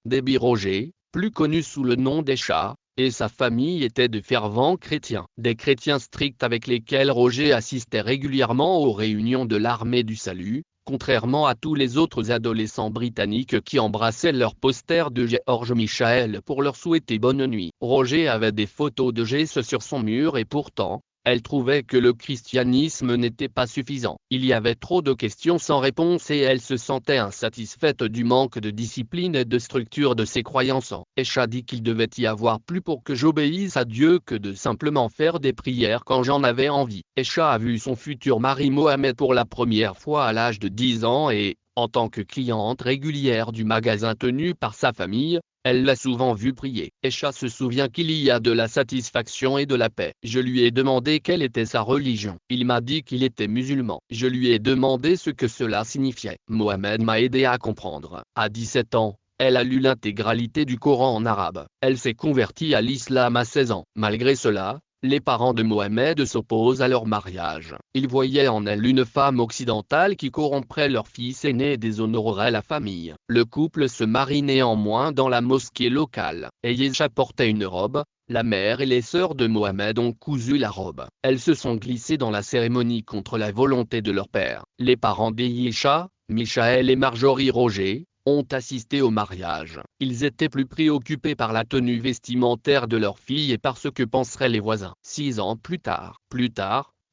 Déby Roger, plus connu sous le nom d'Aïcha, et sa famille étaient de fervents chrétiens. Des chrétiens stricts avec lesquels Roger assistait régulièrement aux réunions de l'Armée du Salut, contrairement à tous les autres adolescents britanniques qui embrassaient leur poster de George Michael pour leur souhaiter bonne nuit. Roger avait des photos de Jésus sur son mur et pourtant, elle trouvait que le christianisme n'était pas suffisant. Il y avait trop de questions sans réponse et elle se sentait insatisfaite du manque de discipline et de structure de ses croyances. Aïcha dit qu'il devait y avoir plus pour que j'obéisse à Dieu que de simplement faire des prières quand j'en avais envie. Aïcha a vu son futur mari Mohamed pour la première fois à l'âge de 10 ans et, en tant que cliente régulière du magasin tenu par sa famille, elle l'a souvent vu prier. Aïcha se souvient qu'il y a de la satisfaction et de la paix. Je lui ai demandé quelle était sa religion. Il m'a dit qu'il était musulman. Je lui ai demandé ce que cela signifiait. Mohamed m'a aidé à comprendre. À 17 ans, elle a lu l'intégralité du Coran en arabe. Elle s'est convertie à l'islam à 16 ans. Malgré cela, les parents de Mohamed s'opposent à leur mariage. Ils voyaient en elle une femme occidentale qui corromprait leur fils aîné et déshonorerait la famille. Le couple se marie néanmoins dans la mosquée locale. Aïcha portait une robe. La mère et les sœurs de Mohamed ont cousu la robe. Elles se sont glissées dans la cérémonie contre la volonté de leur père. Les parents d'Aïcha, Michael et Marjorie Roger, ont assisté au mariage. Ils étaient plus préoccupés par la tenue vestimentaire de leur fille et par ce que penseraient les voisins. 6 ans plus tard,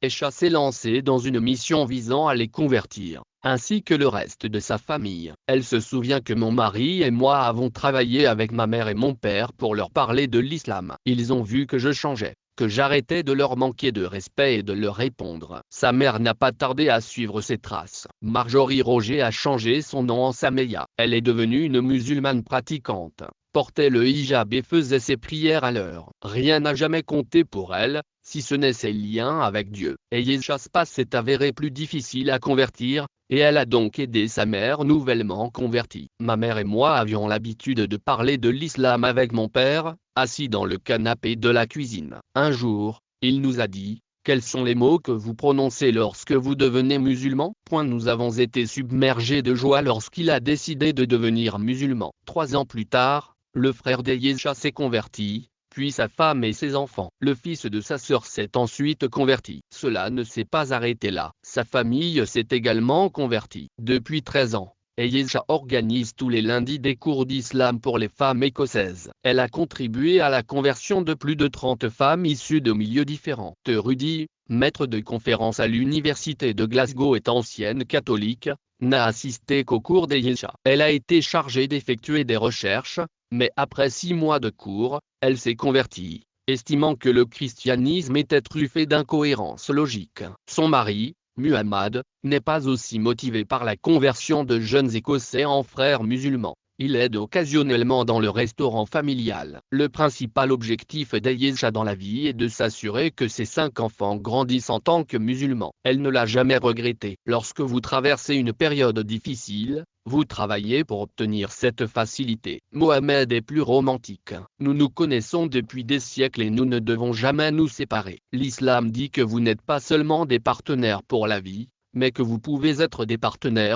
Aïcha s'est lancée dans une mission visant à les convertir, ainsi que le reste de sa famille. Elle se souvient que mon mari et moi avons travaillé avec ma mère et mon père pour leur parler de l'islam. Ils ont vu que je changeais, que j'arrêtais de leur manquer de respect et de leur répondre. Sa mère n'a pas tardé à suivre ses traces. Marjorie Roger a changé son nom en Sameya. Elle est devenue une musulmane pratiquante, portait le hijab et faisait ses prières à l'heure. Rien n'a jamais compté pour elle, si ce n'est ses liens avec Dieu. Aïcha s'est avérée plus difficile à convertir, et elle a donc aidé sa mère nouvellement convertie. Ma mère et moi avions l'habitude de parler de l'islam avec mon père, assis dans le canapé de la cuisine. Un jour, il nous a dit: quels sont les mots que vous prononcez lorsque vous devenez musulman? Nous avons été submergés de joie lorsqu'il a décidé de devenir musulman. 3 ans plus tard, le frère d'Aïcha s'est converti, puis sa femme et ses enfants. Le fils de sa sœur s'est ensuite converti. Cela ne s'est pas arrêté là. Sa famille s'est également convertie. Depuis 13 ans, Aïcha organise tous les lundis des cours d'islam pour les femmes écossaises. Elle a contribué à la conversion de plus de 30 femmes issues de milieux différents. Rudy, maître de conférences à l'université de Glasgow et ancienne catholique, n'a assisté qu'aux cours d'Aïcha. Elle a été chargée d'effectuer des recherches, mais après 6 mois de cours, elle s'est convertie, estimant que le christianisme était truffé d'incohérences logiques. Son mari, Muhammad, n'est pas aussi motivé par la conversion de jeunes Écossais en frères musulmans. Il aide occasionnellement dans le restaurant familial. Le principal objectif d'Aïcha dans la vie est de s'assurer que ses 5 enfants grandissent en tant que musulmans. Elle ne l'a jamais regretté. Lorsque vous traversez une période difficile, vous travaillez pour obtenir cette facilité. Mohamed est plus romantique. Nous nous connaissons depuis des siècles et nous ne devons jamais nous séparer. L'islam dit que vous n'êtes pas seulement des partenaires pour la vie, mais que vous pouvez être des partenaires